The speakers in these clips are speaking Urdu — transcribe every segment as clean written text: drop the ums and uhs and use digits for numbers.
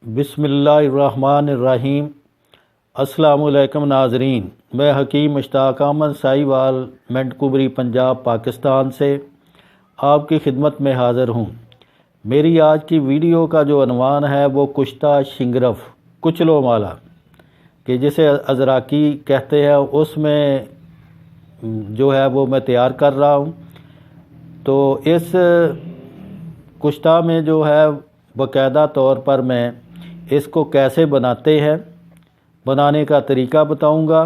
بسم اللہ الرحمن الرحیم۔ السلام علیکم ناظرین، میں حکیم مشتاق احمد سائی وال مینٹکوبری پنجاب پاکستان سے آپ کی خدمت میں حاضر ہوں۔ میری آج کی ویڈیو کا جو عنوان ہے وہ کشتہ شنگرف کچلو مالا کہ جسے ازراکی کہتے ہیں، اس میں جو ہے وہ میں تیار کر رہا ہوں۔ تو اس کشتہ میں جو ہے باقاعدہ طور پر میں اس کو کیسے بناتے ہیں، بنانے کا طریقہ بتاؤں گا،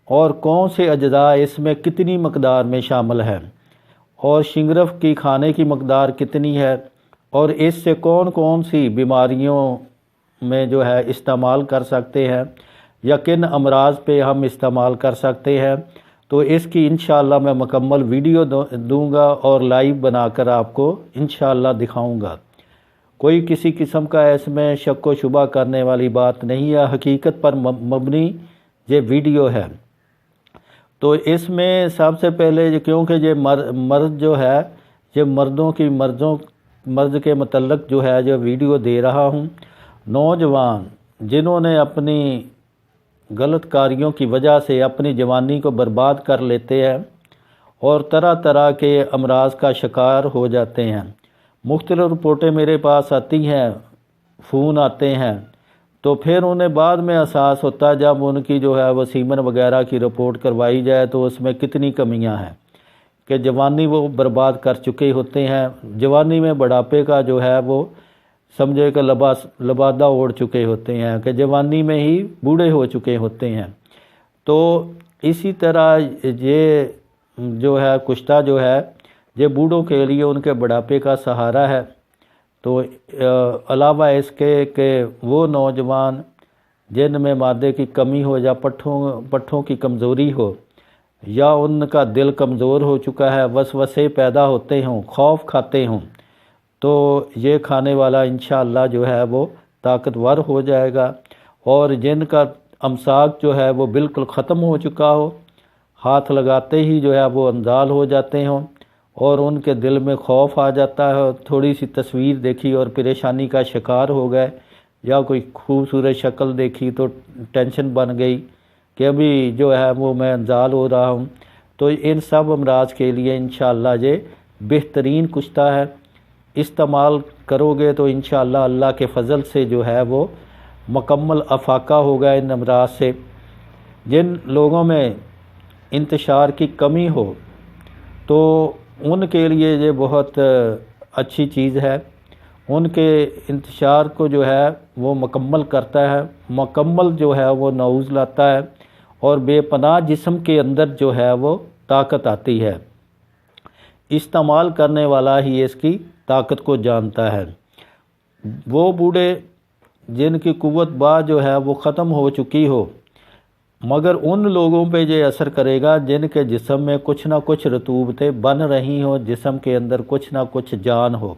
اور کون سے اجزاء اس میں کتنی مقدار میں شامل ہیں، اور شنگرف کی کھانے کی مقدار کتنی ہے، اور اس سے کون کون سی بیماریوں میں جو ہے استعمال کر سکتے ہیں یا کن امراض پہ ہم استعمال کر سکتے ہیں۔ تو اس کی انشاءاللہ میں مکمل ویڈیو دوں گا اور لائیو بنا کر آپ کو انشاءاللہ دکھاؤں گا۔ کوئی کسی قسم کا اس میں شک و شبہ کرنے والی بات نہیں ہے، حقیقت پر مبنی یہ ویڈیو ہے۔ تو اس میں سب سے پہلے کیونکہ یہ مرض جو ہے، یہ مرض کے متعلق جو ہے جو ویڈیو دے رہا ہوں، نوجوان جنہوں نے اپنی غلط کاریوں کی وجہ سے اپنی جوانی کو برباد کر لیتے ہیں اور طرح طرح کے امراض کا شکار ہو جاتے ہیں۔ مختلف رپورٹیں میرے پاس آتی ہیں، فون آتے ہیں، تو پھر انہیں بعد میں احساس ہوتا ہے جب ان کی جو ہے وہ سیمن وغیرہ کی رپورٹ کروائی جائے تو اس میں کتنی کمیاں ہیں کہ جوانی وہ برباد کر چکے ہوتے ہیں۔ جوانی میں بڑھاپے کا جو ہے وہ سمجھے کہ لبادہ اوڑھ چکے ہوتے ہیں کہ جوانی میں ہی بوڑھے ہو چکے ہوتے ہیں۔ تو اسی طرح یہ جو ہے کشتہ جو ہے یہ بوڑھوں کے لیے ان کے بڑھاپے کا سہارا ہے۔ تو علاوہ اس کے کہ وہ نوجوان جن میں مادے کی کمی ہو یا پٹھوں کی کمزوری ہو یا ان کا دل کمزور ہو چکا ہے، وسوسے پیدا ہوتے ہوں، خوف کھاتے ہوں، تو یہ کھانے والا انشاءاللہ جو ہے وہ طاقتور ہو جائے گا۔ اور جن کا امساک جو ہے وہ بالکل ختم ہو چکا ہو، ہاتھ لگاتے ہی جو ہے وہ انزال ہو جاتے ہوں اور ان کے دل میں خوف آ جاتا ہے، تھوڑی سی تصویر دیکھی اور پریشانی کا شکار ہو گئے، یا کوئی خوبصورت شکل دیکھی تو ٹینشن بن گئی کہ ابھی جو ہے وہ میں انزال ہو رہا ہوں۔ تو ان سب امراض کے لیے انشاءاللہ یہ بہترین کشتہ ہے۔ استعمال کرو گے تو انشاءاللہ اللہ کے فضل سے جو ہے وہ مکمل افاقہ ہوگا ان امراض سے۔ جن لوگوں میں انتشار کی کمی ہو تو ان کے لیے یہ بہت اچھی چیز ہے، ان کے انتشار کو جو ہے وہ مکمل کرتا ہے، مکمل جو ہے وہ نعوذ لاتا ہے، اور بے پناہ جسم کے اندر جو ہے وہ طاقت آتی ہے۔ استعمال کرنے والا ہی اس کی طاقت کو جانتا ہے۔ وہ بوڑھے جن کی قوت با جو ہے وہ ختم ہو چکی ہو، مگر ان لوگوں پہ یہ اثر کرے گا جن کے جسم میں کچھ نہ کچھ رطوبتیں بن رہی ہوں، جسم کے اندر کچھ نہ کچھ جان ہو۔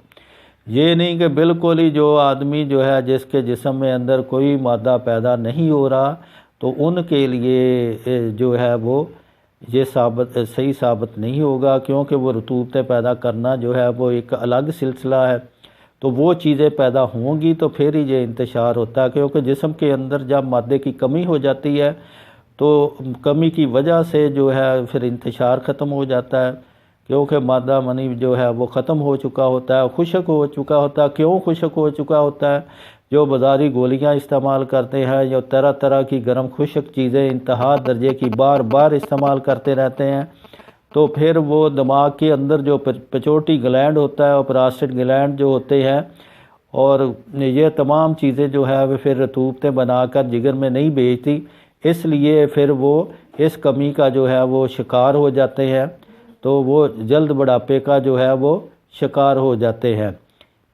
یہ نہیں کہ بالکل ہی جو آدمی جو ہے جس کے جسم میں اندر کوئی مادہ پیدا نہیں ہو رہا، تو ان کے لیے جو ہے وہ یہ صحیح ثابت نہیں ہوگا، کیونکہ وہ رطوبتیں پیدا کرنا جو ہے وہ ایک الگ سلسلہ ہے۔ تو وہ چیزیں پیدا ہوں گی تو پھر ہی یہ انتشار ہوتا ہے، کیونکہ جسم کے اندر جب مادے کی کمی ہو جاتی ہے تو کمی کی وجہ سے جو ہے پھر انتشار ختم ہو جاتا ہے، کیونکہ مادہ منی جو ہے وہ ختم ہو چکا ہوتا ہے، خشک ہو چکا ہوتا ہے۔ کیوں خشک ہو چکا ہوتا ہے؟ جو بازاری گولیاں استعمال کرتے ہیں یا طرح طرح کی گرم خشک چیزیں انتہا درجے کی بار بار استعمال کرتے رہتے ہیں، تو پھر وہ دماغ کے اندر جو پچوٹی گلینڈ ہوتا ہے اور پراسٹیٹ گلینڈ جو ہوتے ہیں، اور یہ تمام چیزیں جو ہے وہ پھر رطوبتیں بنا کر جگر میں نہیں بھیجتی، اس لیے پھر وہ اس کمی کا جو ہے وہ شکار ہو جاتے ہیں، تو وہ جلد بڑھاپے کا جو ہے وہ شکار ہو جاتے ہیں۔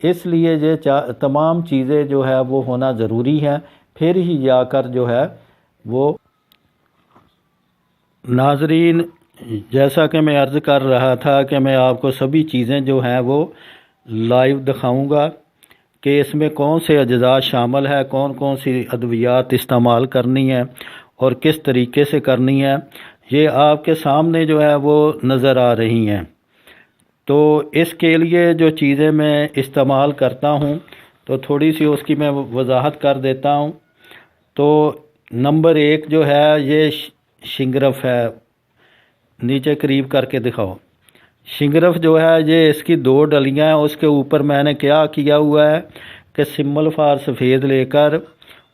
اس لیے یہ تمام چیزیں جو ہے وہ ہونا ضروری ہیں، پھر ہی جا کر جو ہے وہ۔ ناظرین، جیسا کہ میں عرض کر رہا تھا کہ میں آپ کو سبھی چیزیں جو ہیں وہ لائیو دکھاؤں گا کہ اس میں کون سے اجزاء شامل ہے، کون کون سی ادویات استعمال کرنی ہے اور کس طریقے سے کرنی ہے، یہ آپ کے سامنے جو ہے وہ نظر آ رہی ہیں۔ تو اس کے لیے جو چیزیں میں استعمال کرتا ہوں تو تھوڑی سی اس کی میں وضاحت کر دیتا ہوں۔ تو نمبر 1 جو ہے یہ شنگرف ہے، نیچے قریب کر کے دکھاؤ۔ شنگرف جو ہے یہ اس کی 2 ڈلیاں ہیں، اس کے اوپر میں نے کیا کیا ہوا ہے کہ سمل فار سفید لے کر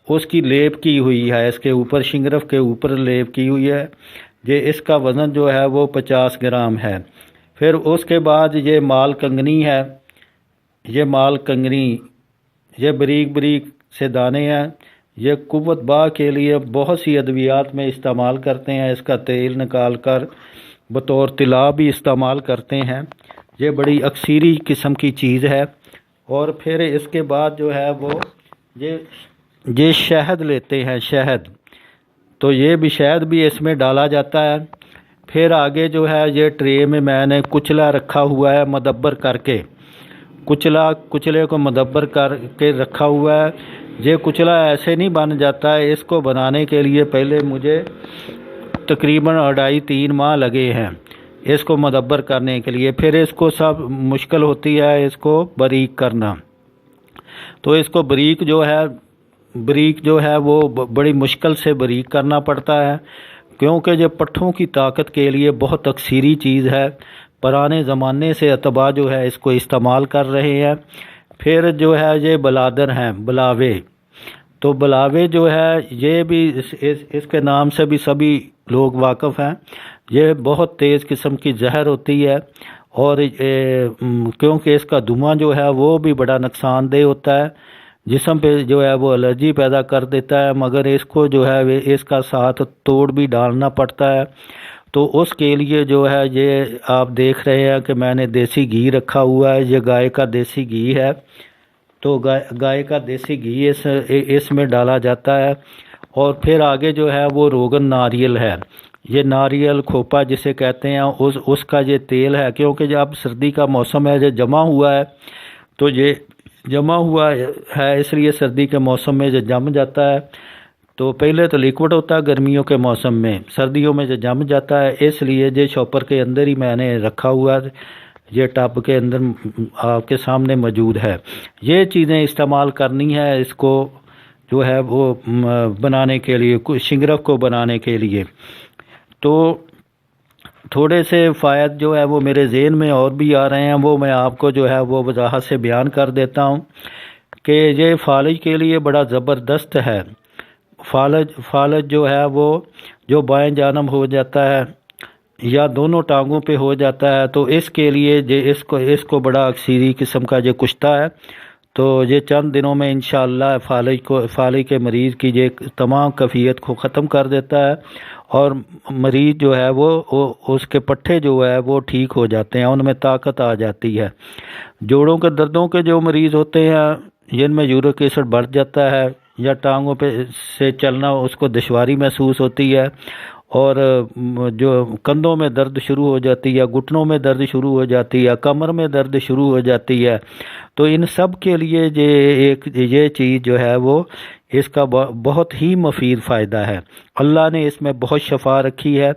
اس کی لیپ کی ہوئی ہے، اس کے اوپر شنگرف کے اوپر لیپ کی ہوئی ہے۔ یہ اس کا وزن جو ہے وہ 50 گرام ہے۔ پھر اس کے بعد یہ مال کنگنی ہے، یہ مال کنگنی، یہ بریک بریک سے دانے ہیں۔ یہ قوت با کے لیے بہت سی ادویات میں استعمال کرتے ہیں، اس کا تیل نکال کر بطور طلا بھی استعمال کرتے ہیں۔ یہ بڑی اکثیری قسم کی چیز ہے۔ اور پھر اس کے بعد جو ہے وہ یہ شہد لیتے ہیں، شہد، تو یہ بھی شہد بھی اس میں ڈالا جاتا ہے۔ پھر آگے جو ہے یہ ٹرے میں نے کچلا رکھا ہوا ہے، مدبر کر کے کچلے کو مدبر کر کے رکھا ہوا ہے۔ یہ کچلا ایسے نہیں بن جاتا ہے، اس کو بنانے کے لیے پہلے مجھے تقریباً 2.5-3 ماہ لگے ہیں اس کو مدبر کرنے کے لیے۔ پھر اس کو سب مشکل ہوتی ہے اس کو باریک کرنا، تو اس کو باریک جو ہے وہ بڑی مشکل سے باریک کرنا پڑتا ہے، کیونکہ یہ پٹھوں کی طاقت کے لیے بہت اکثیری چیز ہے۔ پرانے زمانے سے اتباع جو ہے اس کو استعمال کر رہے ہیں۔ پھر جو ہے یہ بلادر ہیں، بلاوے، تو بلاوے جو ہے یہ بھی اس کے نام سے بھی سبھی لوگ واقف ہیں۔ یہ بہت تیز قسم کی زہر ہوتی ہے، اور کیونکہ اس کا دھواں جو ہے وہ بھی بڑا نقصان دہ ہوتا ہے، جسم پہ جو ہے وہ الرجی پیدا کر دیتا ہے، مگر اس کو جو ہے اس کا ساتھ توڑ بھی ڈالنا پڑتا ہے۔ تو اس کے لیے جو ہے یہ آپ دیکھ رہے ہیں کہ میں نے دیسی گھی رکھا ہوا ہے، یہ گائے کا دیسی گھی ہے، تو گائے کا دیسی گھی اس میں ڈالا جاتا ہے۔ اور پھر آگے جو ہے وہ روغن ناریل ہے، یہ ناریل کھوپا جسے کہتے ہیں، اس کا یہ تیل ہے، کیونکہ جب سردی کا موسم ہے، یہ جمع ہوا ہے، تو یہ جمع ہوا ہے اس لیے سردی کے موسم میں یہ جم جاتا ہے۔ تو پہلے تو لیکوڈ ہوتا ہے گرمیوں کے موسم میں، سردیوں میں یہ جم جاتا ہے، اس لیے یہ شاپر کے اندر ہی میں نے رکھا ہوا ہے، یہ ٹب کے اندر آپ کے سامنے موجود ہے۔ یہ چیزیں استعمال کرنی ہے اس کو جو ہے وہ بنانے کے لیے، شنگرف کو بنانے کے لیے۔ تو تھوڑے سے فوائد جو ہے وہ میرے ذہن میں اور بھی آ رہے ہیں، وہ میں آپ کو جو ہے وہ وضاحت سے بیان کر دیتا ہوں کہ یہ فالج کے لیے بڑا زبردست ہے۔ فالج جو ہے وہ جو بائیں جانب ہو جاتا ہے یا دونوں ٹانگوں پہ ہو جاتا ہے، تو اس کے لیے اس کو بڑا اکثیری قسم کا یہ کشتا ہے، تو یہ چند دنوں میں انشاءاللہ فالج کے مریض کی یہ تمام کیفیت کو ختم کر دیتا ہے، اور مریض جو ہے وہ اس کے پٹھے جو ہے وہ ٹھیک ہو جاتے ہیں، ان میں طاقت آ جاتی ہے۔ جوڑوں کے دردوں کے جو مریض ہوتے ہیں جن میں یورک ایسڈ بڑھ جاتا ہے یا ٹانگوں پہ سے چلنا اس کو دشواری محسوس ہوتی ہے، اور جو کندھوں میں درد شروع ہو جاتی ہے، گھٹنوں میں درد شروع ہو جاتی ہے، کمر میں درد شروع ہو جاتی ہے، تو ان سب کے لیے یہ چیز جو ہے وہ اس کا بہت ہی مفید فائدہ ہے۔ اللہ نے اس میں بہت شفا رکھی ہے۔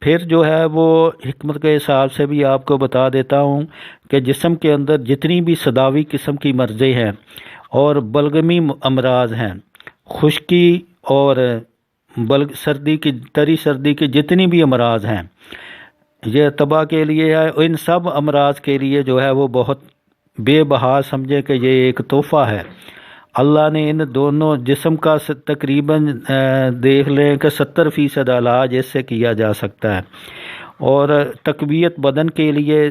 پھر جو ہے وہ حکمت کے حساب سے بھی آپ کو بتا دیتا ہوں کہ جسم کے اندر جتنی بھی صداوی قسم کی مرضیں ہیں اور بلغمی امراض ہیں، خشکی اور تری سردی کی جتنی بھی امراض ہیں، یہ تباہ کے لیے ہے۔ ان سب امراض کے لیے جو ہے وہ بہت بے بہا سمجھے کہ یہ ایک تحفہ ہے۔ اللہ نے ان دونوں جسم کا تقریباً دیکھ لیں کہ 70% علاج اس سے کیا جا سکتا ہے، اور تقویت بدن کے لیے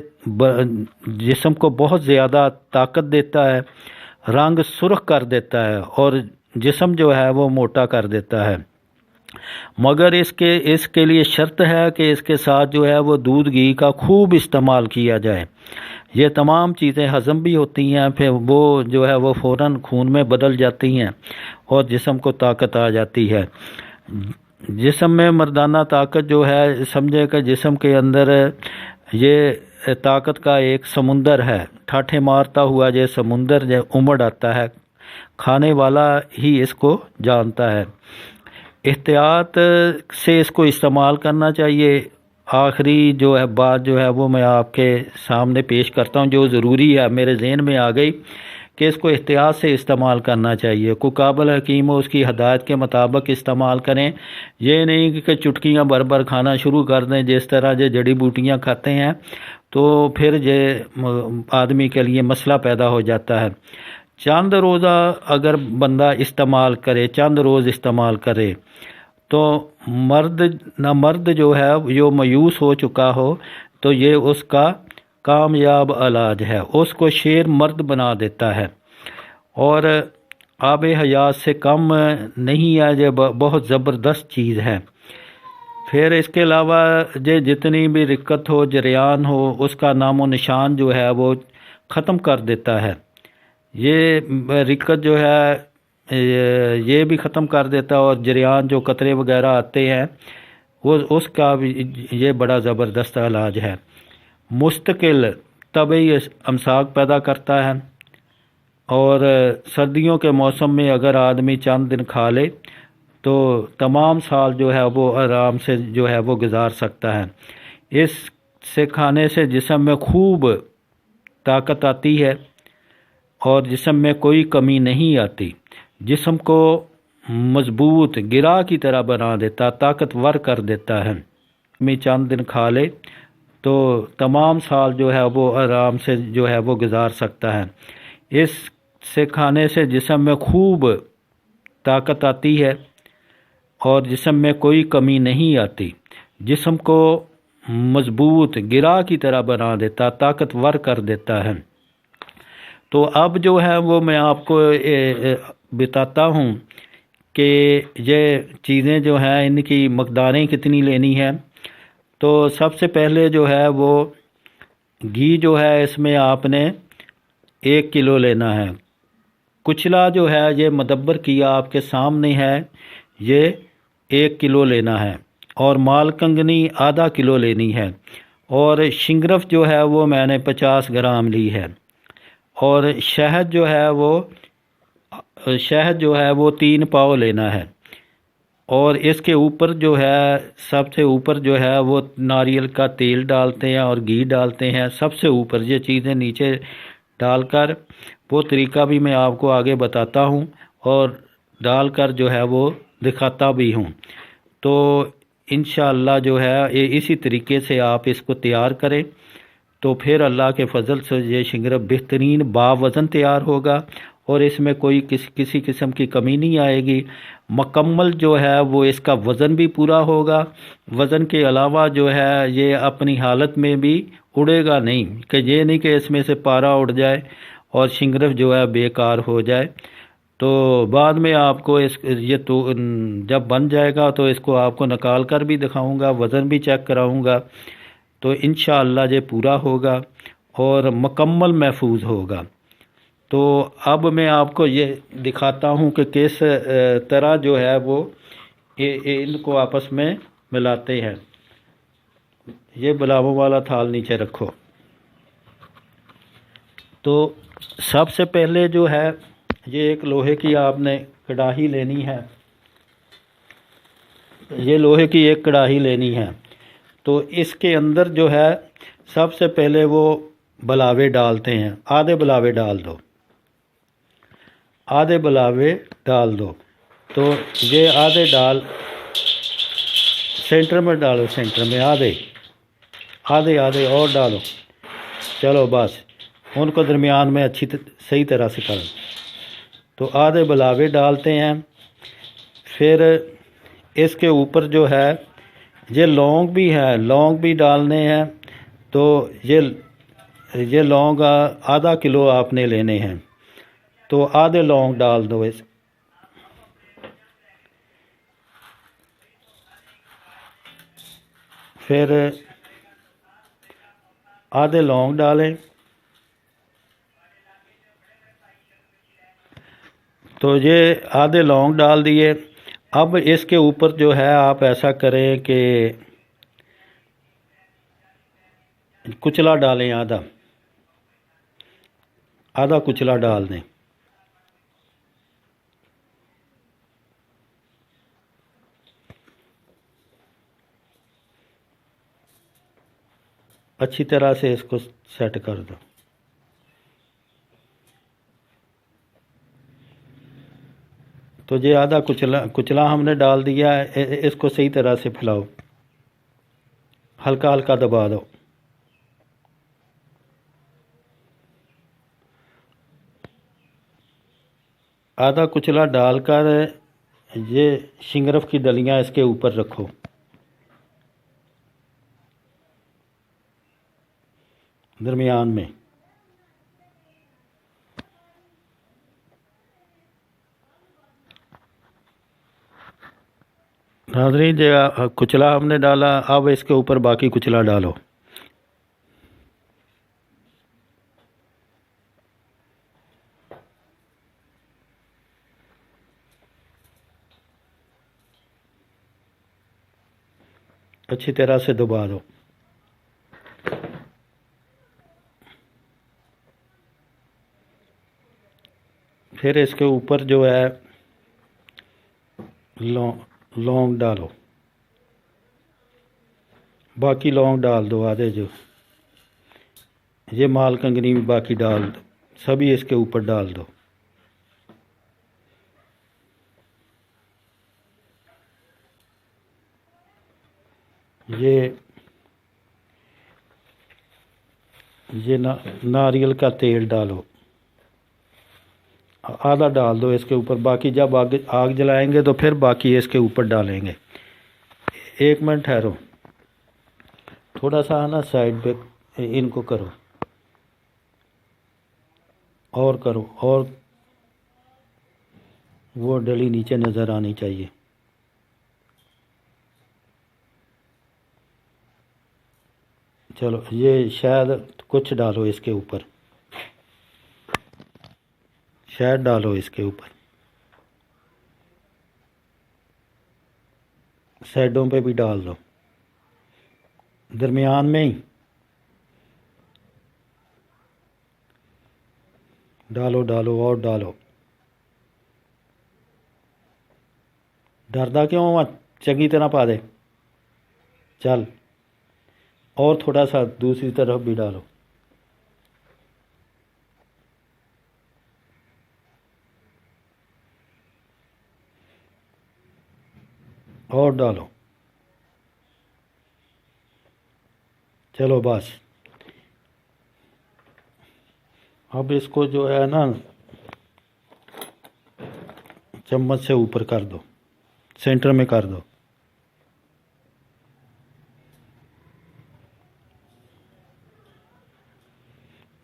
جسم کو بہت زیادہ طاقت دیتا ہے، رنگ سرخ کر دیتا ہے، اور جسم جو ہے وہ موٹا کر دیتا ہے۔ مگر اس کے لیے شرط ہے کہ اس کے ساتھ جو ہے وہ دودھ گھی کا خوب استعمال کیا جائے۔ یہ تمام چیزیں ہضم بھی ہوتی ہیں، پھر وہ جو ہے وہ فوراً خون میں بدل جاتی ہیں اور جسم کو طاقت آ جاتی ہے۔ جسم میں مردانہ طاقت جو ہے، سمجھے کہ جسم کے اندر یہ طاقت کا ایک سمندر ہے، ٹھاٹھے مارتا ہوا یہ سمندر جو امڑ آتا ہے، کھانے والا ہی اس کو جانتا ہے۔ احتیاط سے اس کو استعمال کرنا چاہیے۔ آخری جو ہے بات جو ہے وہ میں آپ کے سامنے پیش کرتا ہوں، جو ضروری ہے، میرے ذہن میں آ گئی کہ اس کو احتیاط سے استعمال کرنا چاہیے. کوئی قابل حکیم ہو اس کی ہدایت کے مطابق استعمال کریں. یہ نہیں کہ چٹکیاں بھر بھر کھانا شروع کر دیں جس طرح یہ جڑی بوٹیاں کھاتے ہیں تو پھر یہ آدمی کے لیے مسئلہ پیدا ہو جاتا ہے. چند روزہ اگر بندہ استعمال کرے، چند روز استعمال کرے تو مرد جو ہے جو مایوس ہو چکا ہو تو یہ اس کا کامیاب علاج ہے، اس کو شیر مرد بنا دیتا ہے اور آب حیات سے کم نہیں ہے، یہ بہت زبردست چیز ہے. پھر اس کے علاوہ یہ جتنی بھی رکت ہو، جریان ہو، اس کا نام و نشان جو ہے وہ ختم کر دیتا ہے. یہ رکت جو ہے یہ بھی ختم کر دیتا ہے، اور جریان جو قطرے وغیرہ آتے ہیں اس کا بھی یہ بڑا زبردست علاج ہے. مستقل طبعی امساک پیدا کرتا ہے، اور سردیوں کے موسم میں اگر آدمی چند دن کھا لے تو تمام سال جو ہے وہ آرام سے جو ہے وہ گزار سکتا ہے. اس سے کھانے سے جسم میں خوب طاقت آتی ہے اور جسم میں کوئی کمی نہیں آتی. جسم کو مضبوط گرا کی طرح بنا دیتا، طاقتور کر دیتا ہے. میں چند دن کھا لے تو تمام سال جو ہے وہ آرام سے جو ہے وہ گزار سکتا ہے. اس سے کھانے سے جسم میں خوب طاقت آتی ہے اور جسم میں کوئی کمی نہیں آتی. جسم کو مضبوط گرا کی طرح بنا دیتا، طاقتور کر دیتا ہے. تو اب جو ہے وہ میں آپ کو بتاتا ہوں کہ یہ چیزیں جو ہیں ان کی مقداریں کتنی لینی ہے. تو سب سے پہلے جو ہے وہ گھی جو ہے اس میں آپ نے 1 کلو لینا ہے. کچلا جو ہے یہ مدبر کیا آپ کے سامنے ہے، یہ 1 کلو لینا ہے، اور مال کنگنی آدھا کلو لینی ہے، اور شنگرف جو ہے وہ میں نے 50 گرام لی ہے، اور شہد جو ہے وہ 3 پاؤ لینا ہے. اور اس کے اوپر جو ہے سب سے اوپر جو ہے وہ ناریل کا تیل ڈالتے ہیں اور گھی ڈالتے ہیں. سب سے اوپر یہ چیزیں نیچے ڈال کر، وہ طریقہ بھی میں آپ کو آگے بتاتا ہوں اور ڈال کر جو ہے وہ دکھاتا بھی ہوں. تو انشاءاللہ جو ہے اسی طریقے سے آپ اس کو تیار کریں تو پھر اللہ کے فضل سے یہ شنگرف بہترین باوزن تیار ہوگا، اور اس میں کوئی کسی قسم کی کمی نہیں آئے گی. مکمل جو ہے وہ اس کا وزن بھی پورا ہوگا. وزن کے علاوہ جو ہے یہ اپنی حالت میں بھی اڑے گا نہیں، کہ یہ نہیں کہ اس میں سے پارا اڑ جائے اور شنگرف جو ہے بیکار ہو جائے. تو بعد میں آپ کو یہ تو جب بن جائے گا تو اس کو آپ کو نکال کر بھی دکھاؤں گا، وزن بھی چیک کراؤں گا. تو انشاءاللہ یہ پورا ہوگا اور مکمل محفوظ ہوگا. تو اب میں آپ کو یہ دکھاتا ہوں کہ کس طرح جو ہے وہ ان کو آپس میں ملاتے ہیں. یہ بلاووں والا تھال نیچے رکھو. تو سب سے پہلے جو ہے یہ ایک لوہے کی آپ نے کڑاہی لینی ہے. یہ لوہے کی ایک کڑاہی لینی ہے. تو اس کے اندر جو ہے سب سے پہلے وہ بلاوے ڈالتے ہیں. آدھے بلاوے ڈال دو، آدھے بلاوے ڈال دو. تو یہ آدھے ڈال سینٹر میں ڈالو، سینٹر میں آدھے اور ڈالو. چلو بس ان کو درمیان میں صحیح طرح سے کرو. تو آدھے بلاوے ڈالتے ہیں. پھر اس کے اوپر جو ہے یہ لونگ بھی ہے، لونگ بھی ڈالنے ہیں. تو یہ لونگ آدھا کلو آپ نے لینے ہیں. تو آدھے لونگ ڈال دو. پھر آدھے لونگ ڈالیں. تو یہ آدھے لونگ ڈال دیے. اب اس کے اوپر جو ہے آپ ایسا کریں کہ کچلا ڈالیں، آدھا کچلا ڈال دیں. اچھی طرح سے اس کو سیٹ کر دو. تو یہ آدھا کچلا ہم نے ڈال دیا ہے، اس کو صحیح طرح سے پھیلاؤ، ہلکا ہلکا دبا دو۔ آدھا کچلا ڈال کر یہ شنگرف کی ڈلیاں اس کے اوپر رکھو۔ درمیان میں ناظرین جو کچلا ہم نے ڈالا، اب اس کے اوپر باقی کچلا ڈالو۔ اچھی طرح سے دبا دو۔ پھر اس کے اوپر جو ہے لونگ ڈالو، باقی لونگ ڈال دو آدھے، جو یہ مال کنگنی بھی باقی ڈال دو، سبھی اس کے اوپر ڈال دو۔ یہ ناریل کا تیل ڈالو، آدھا ڈال دو اس کے اوپر، باقی جب آگ جلائیں گے تو پھر باقی اس کے اوپر ڈالیں گے۔ 1 منٹ ٹھہرو، تھوڑا سا نا سائڈ پہ ان کو کرو، اور کرو، اور وہ ڈلی نیچے نظر آنی چاہیے۔ چلو یہ شاید کچھ ڈالو اس کے اوپر، شاید ڈالو اس کے اوپر، سائڈوں پہ بھی ڈال دو، درمیان میں ہی ڈالو، ڈالو اور ڈالو۔ ڈردا کیوں مت، چنگی طرح پا دے۔ چل، اور تھوڑا سا دوسری طرف بھی ڈالو، اور ڈالو۔ چلو بس، اب اس کو جو ہے نا چمچ سے اوپر کر دو، سینٹر میں کر دو۔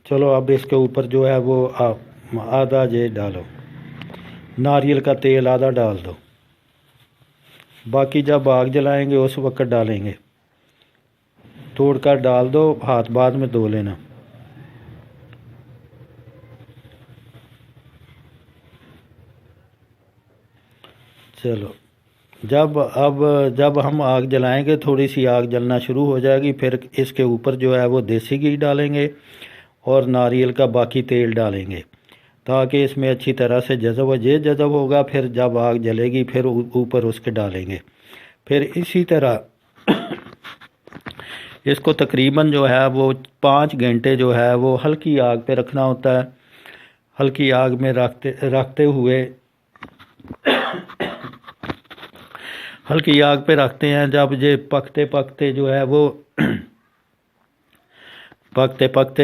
چلو اب اس کے اوپر جو ہے وہ آدھا یہ ڈالو، ناریل کا تیل آدھا ڈال دو، باقی جب آگ جلائیں گے اس وقت ڈالیں گے، توڑ کر ڈال دو، ہاتھ بعد میں دھو لینا۔ چلو جب ہم آگ جلائیں گے، تھوڑی سی آگ جلنا شروع ہو جائے گی، پھر اس کے اوپر جو ہے وہ دیسی گھی ڈالیں گے اور ناریل کا باقی تیل ڈالیں گے، تاکہ اس میں اچھی طرح سے جذب ہوگا۔ پھر جب آگ جلے گی پھر اوپر اس کے ڈالیں گے، پھر اسی طرح اس کو تقریباً جو ہے وہ 5 گھنٹے جو ہے وہ ہلکی آگ پہ رکھنا ہوتا ہے۔ ہلکی آگ میں رکھتے ہوئے ہلکی آگ پہ رکھتے ہیں، جب یہ پکتے پکتے جو ہے وہ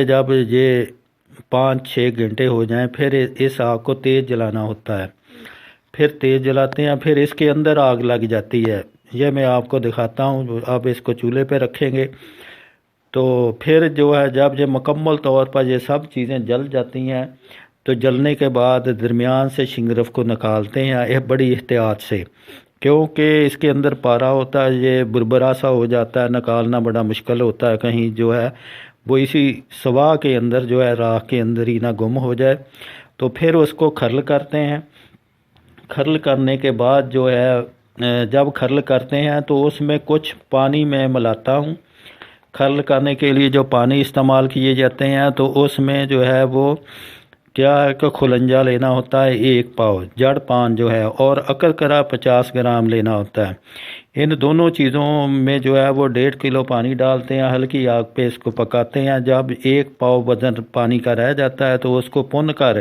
جب یہ 5-6 گھنٹے ہو جائیں، پھر اس آگ کو تیز جلانا ہوتا ہے، پھر تیز جلاتے ہیں، پھر اس کے اندر آگ لگ جاتی ہے۔ یہ میں آپ کو دکھاتا ہوں، آپ اس کو چولہے پہ رکھیں گے تو پھر جو ہے جب یہ مکمل طور پر یہ سب چیزیں جل جاتی ہیں تو جلنے کے بعد درمیان سے شنگرف کو نکالتے ہیں بڑی احتیاط سے، کیونکہ اس کے اندر پارا ہوتا ہے، یہ بربرا سا ہو جاتا ہے، نکالنا بڑا مشکل ہوتا ہے، کہیں جو ہے وہ اسی سوا کے اندر جو ہے راکھ کے اندر ہی نہ گم ہو جائے۔ تو پھر اس کو کھرل کرتے ہیں۔ کھرل کرنے کے بعد جو ہے جب کھرل کرتے ہیں تو اس میں کچھ پانی میں ملاتا ہوں۔ کھرل کرنے کے لیے جو پانی استعمال کیے جاتے ہیں تو اس میں جو ہے وہ کیا ہے کہ کھلنجا لینا ہوتا ہے 1 پاؤ، جڑ پان جو ہے، اور اکرکرا 50 گرام لینا ہوتا ہے۔ ان دونوں چیزوں میں جو ہے وہ 1.5 کلو پانی ڈالتے ہیں، ہلکی آگ پہ اس کو پکاتے ہیں۔ جب 1 پاؤ وزن پانی کا رہ جاتا ہے تو اس کو پن کر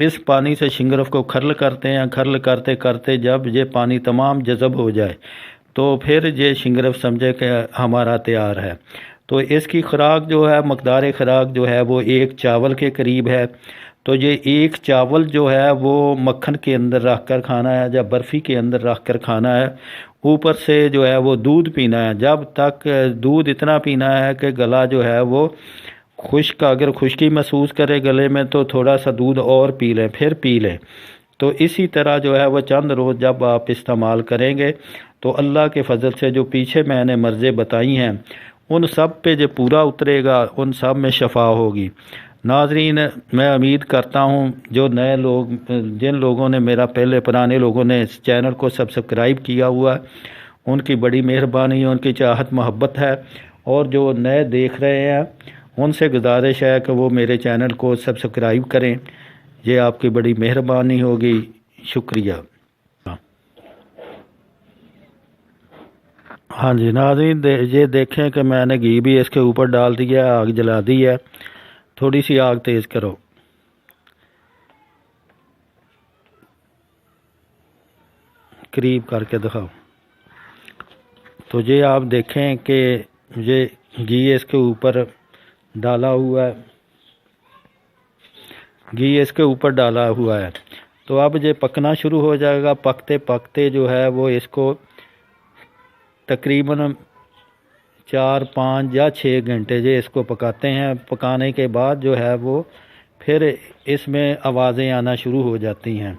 اس پانی سے شنگرف کو کھرل کرتے ہیں. کھرل کرتے کرتے جب یہ پانی تمام جذب ہو جائے تو پھر یہ شنگرف سمجھے کہ ہمارا تیار ہے. تو اس کی خوراک جو ہے، مقدار خوراک جو ہے وہ 1 چاول کے قریب ہے. تو یہ 1 چاول جو ہے وہ مکھن کے اندر رکھ کر کھانا ہے یا برفی کے اندر رکھ کر کھانا ہے. اوپر سے جو ہے وہ دودھ پینا ہے، جب تک دودھ اتنا پینا ہے کہ گلا جو ہے وہ خشک، اگر خشکی محسوس کرے گلے میں تو تھوڑا سا دودھ اور پی لیں، پھر پی لیں. تو اسی طرح جو ہے وہ چند روز جب آپ استعمال کریں گے تو اللہ کے فضل سے جو پیچھے میں نے مرضیں بتائی ہیں ان سب پہ جو پورا اترے گا، ان سب میں شفا ہوگی. ناظرین، میں امید کرتا ہوں جو نئے لوگ، جن لوگوں نے میرا پرانے لوگوں نے اس چینل کو سبسکرائب کیا ہوا ہے، ان کی بڑی مہربانی، ان کی چاہت محبت ہے. اور جو نئے دیکھ رہے ہیں ان سے گزارش ہے کہ وہ میرے چینل کو سبسکرائب کریں. یہ آپ کی بڑی مہربانی ہوگی. شکریہ. ہاں جی ناظرین، یہ دیکھیں کہ میں نے گھی بھی اس کے اوپر ڈال دیا ہے، آگ جلا دی ہے. تھوڑی سی آگ تیز کرو. قریب کر کے دکھاؤ. تو یہ آپ دیکھیں کہ یہ گھی اس کے اوپر ڈالا ہوا ہے، گھی اس کے اوپر ڈالا ہوا ہے. تو اب یہ پکنا شروع ہو جائے گا. پکتے پکتے جو ہے وہ اس کو تقریباً 4 5 یا 6 گھنٹے یہ اس کو پکاتے ہیں. پکانے کے بعد جو ہے وہ پھر اس میں آوازیں آنا شروع ہو جاتی ہیں.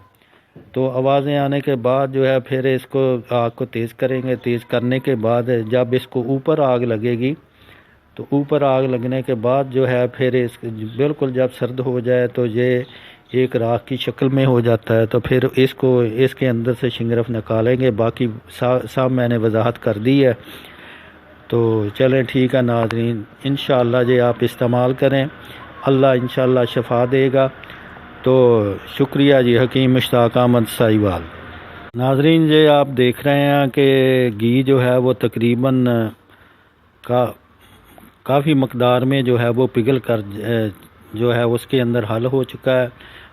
تو آوازیں آنے کے بعد جو ہے پھر اس کو آگ کو تیز کریں گے. تیز کرنے کے بعد جب اس کو اوپر آگ لگے گی تو اوپر آگ لگنے کے بعد جو ہے پھر اس بالکل جب سرد ہو جائے تو یہ ایک راکھ کی شکل میں ہو جاتا ہے. تو پھر اس کے اندر سے شنگرف نکالیں گے. باقی سب میں نے وضاحت کر دی ہے. تو چلیں ٹھیک ہے ناظرین، انشاءاللہ یہ آپ استعمال کریں، اللہ انشاءاللہ شفا دے گا. تو شکریہ جی. حکیم مشتاق احمد سائیوال. ناظرین، یہ آپ دیکھ رہے ہیں کہ گھی جو ہے وہ تقریباً کافی مقدار میں جو ہے وہ پگھل کر جو ہے اس کے اندر حل ہو چکا ہے.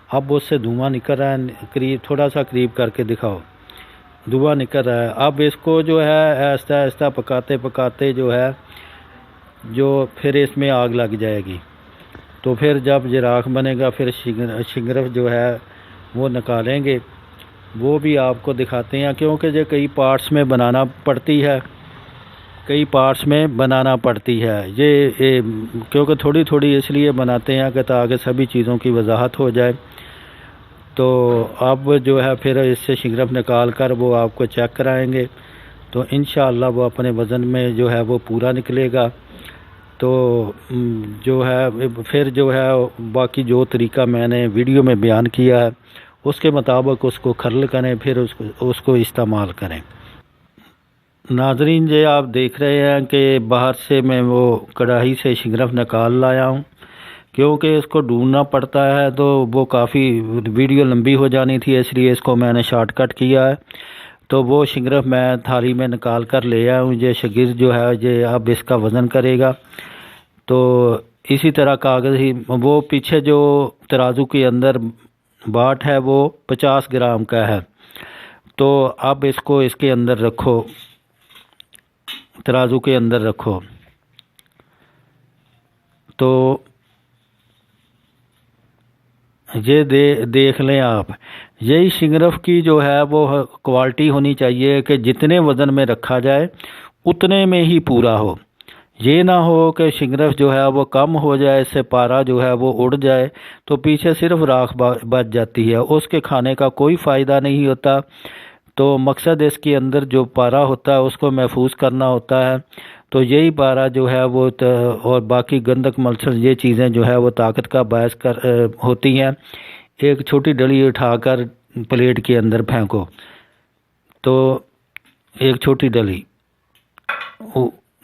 اب اس سے دھواں نکل رہا ہے. قریب تھوڑا سا قریب کر کے دکھاؤ. دھواں نکل رہا ہے. اب اس کو جو ہے آہستہ آہستہ پکاتے پکاتے جو ہے جو پھر اس میں آگ لگ جائے گی. تو پھر جب یہ راکھ بنے گا پھر شنگرف جو ہے وہ نکالیں گے. وہ بھی آپ کو دکھاتے ہیں کیونکہ یہ کئی پارٹس میں بنانا پڑتی ہے، یہ کیونکہ تھوڑی تھوڑی اس لیے بناتے ہیں کہ تاکہ سبھی چیزوں کی وضاحت ہو جائے. تو اب جو ہے پھر اس سے شنگرف نکال کر وہ آپ کو چیک کرائیں گے. تو انشاءاللہ وہ اپنے وزن میں جو ہے وہ پورا نکلے گا. تو جو ہے پھر جو ہے باقی جو طریقہ میں نے ویڈیو میں بیان کیا ہے اس کے مطابق اس کو کھرل کریں، پھر اس کو استعمال کریں. ناظرین، یہ آپ دیکھ رہے ہیں کہ باہر سے میں وہ کڑاہی سے شنگرف نکال لایا ہوں. کیونکہ اس کو ڈھونڈنا پڑتا ہے تو وہ کافی ویڈیو لمبی ہو جانی تھی، اس لیے اس کو میں نے شارٹ کٹ کیا ہے. تو وہ شنگرف میں تھالی میں نکال کر لے آیا ہوں. یہ شاگرد جو ہے یہ اب اس کا وزن کرے گا. تو اسی طرح کاغذ ہی وہ پیچھے جو ترازو کے اندر باٹ ہے وہ 50 گرام کا ہے. تو اب اس کو اس کے اندر رکھو، ترازو کے اندر رکھو. تو یہ دیکھ لیں آپ، یہی شنگرف کی جو ہے وہ کوالٹی ہونی چاہیے کہ جتنے وزن میں رکھا جائے اتنے میں ہی پورا ہو. یہ نہ ہو کہ شنگرف جو ہے وہ کم ہو جائے، اس سے پارا جو ہے وہ اڑ جائے تو پیچھے صرف راکھ بچ جاتی ہے، اس کے کھانے کا کوئی فائدہ نہیں ہوتا. تو مقصد اس کے اندر جو پارا ہوتا ہے اس کو محفوظ کرنا ہوتا ہے. تو یہی پارا جو ہے وہ اور باقی گندک ملچھر یہ چیزیں جو ہے وہ طاقت کا باعث ہوتی ہیں. ایک چھوٹی ڈلی اٹھا کر پلیٹ کے اندر پھینکو. تو ایک چھوٹی ڈلی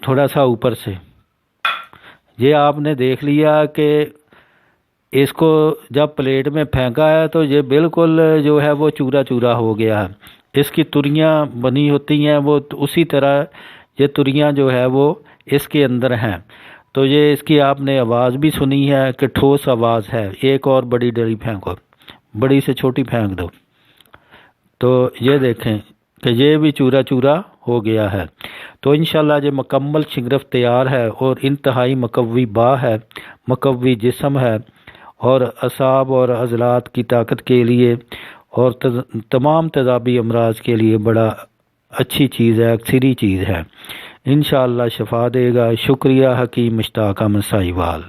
تھوڑا سا اوپر سے، یہ آپ نے دیکھ لیا کہ اس کو جب پلیٹ میں پھینکا ہے تو یہ بالکل جو ہے وہ چورا چورا ہو گیا ہے. اس کی تریاں بنی ہوتی ہیں وہ اسی طرح یہ تریاں جو ہے وہ اس کے اندر ہیں. تو یہ اس کی آپ نے آواز بھی سنی ہے کہ ٹھوس آواز ہے. ایک اور بڑی ڈلی پھینکو، بڑی سے چھوٹی پھینک دو، تو یہ دیکھیں کہ یہ بھی چورا چورا ہو گیا ہے۔ تو انشاءاللہ یہ مکمل شنگرف تیار ہے اور انتہائی مقوی با ہے، مقوی جسم ہے، اور اعصاب اور عضلات کی طاقت کے لیے اور تمام تیزابی امراض کے لیے بڑا اچھی چیز ہے، اکثری چیز ہے، انشاءاللہ شفا دے گا۔ شکریہ حکیم مشتاق احمد سائیوال۔